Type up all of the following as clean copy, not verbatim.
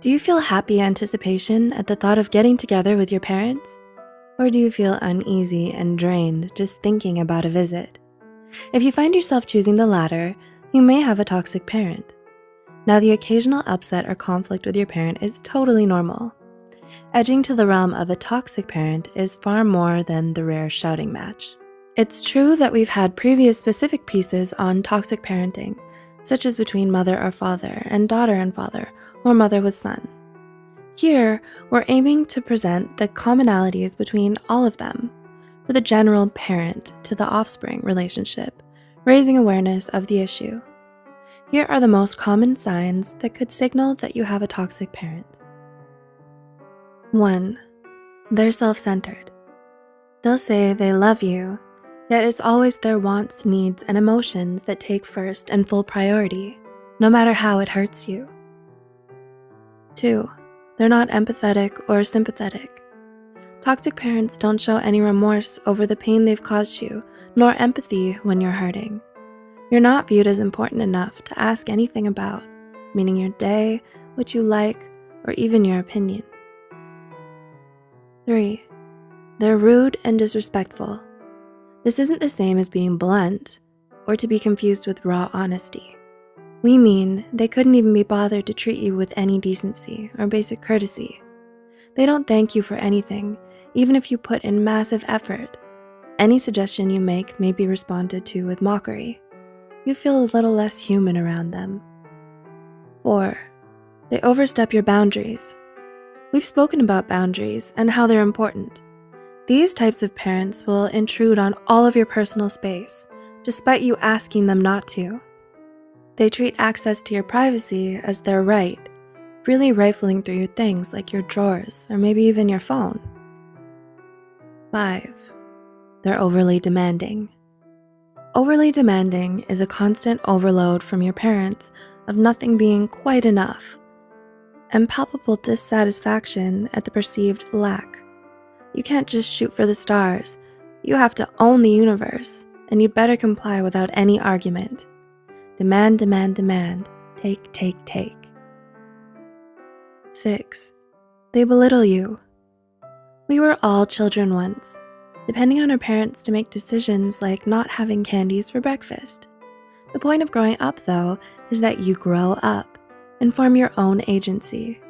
Do you feel happy anticipation at the thought of getting together with your parents? Or do you feel uneasy and drained just thinking about a visit? If you find yourself choosing the latter, you may have a toxic parent. Now, the occasional upset or conflict with your parent is totally normal. Edging to the realm of a toxic parent is far more than the rare shouting match. It's true that we've had previous specific pieces on toxic parenting, such as between mother or father and daughter and father, or mother with son. Here, we're aiming to present the commonalities between all of them for the general parent to the offspring relationship, raising awareness of the issue. Here are the most common signs that could signal that you have a toxic parent. 1. They're self-centered. They'll say they love you, yet it's always their wants, needs, and emotions that take first and full priority, no matter how it hurts you. 2. They're not empathetic or sympathetic. Toxic parents don't show any remorse over the pain they've caused you, nor empathy when you're hurting. You're not viewed as important enough to ask anything about, meaning your day, what you like, or even your opinion. 3. They're rude and disrespectful. This isn't the same as being blunt or to be confused with raw honesty. We mean they couldn't even be bothered to treat you with any decency or basic courtesy. They don't thank you for anything, even if you put in massive effort. Any suggestion you make may be responded to with mockery. You feel a little less human around them. 4. They overstep your boundaries. We've spoken about boundaries and how they're important. These types of parents will intrude on all of your personal space, despite you asking them not to. They treat access to your privacy as their right, freely rifling through your things like your drawers or maybe even your phone. 5. They're overly demanding. Overly demanding is a constant overload from your parents of nothing being quite enough, and palpable dissatisfaction at the perceived lack. You can't just shoot for the stars. You have to own the universe, and you'd better comply without any argument. Demand, demand, demand. Take, take, take. 6. They belittle you. We were all children once, depending on our parents to make decisions like not having candies for breakfast. The point of growing up, though, is that you grow up and form your own agency.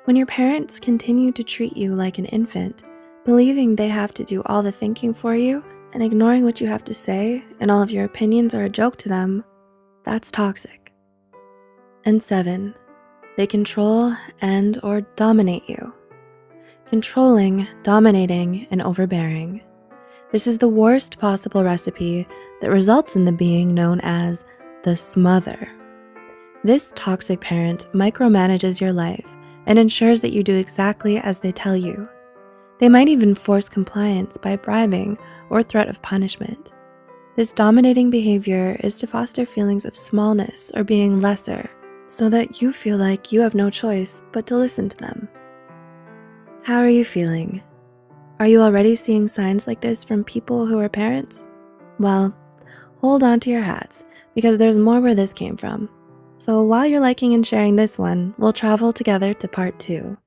When your parents continue to treat you like an infant, believing they have to do all the thinking for you and ignoring what you have to say and all of your opinions are a joke to them, that's toxic. And 7, they control and or dominate you. Controlling, dominating, and overbearing. This is the worst possible recipe that results in the being known as the smother. This toxic parent micromanages your life and ensures that you do exactly as they tell you. They might even force compliance by bribing or threat of punishment. This dominating behavior is to foster feelings of smallness or being lesser, so that you feel like you have no choice but to listen to them. How are you feeling? Are you already seeing signs like this from people who are parents? Well, hold on to your hats, because there's more where this came from. So while you're liking and sharing this one, we'll travel together to part 2.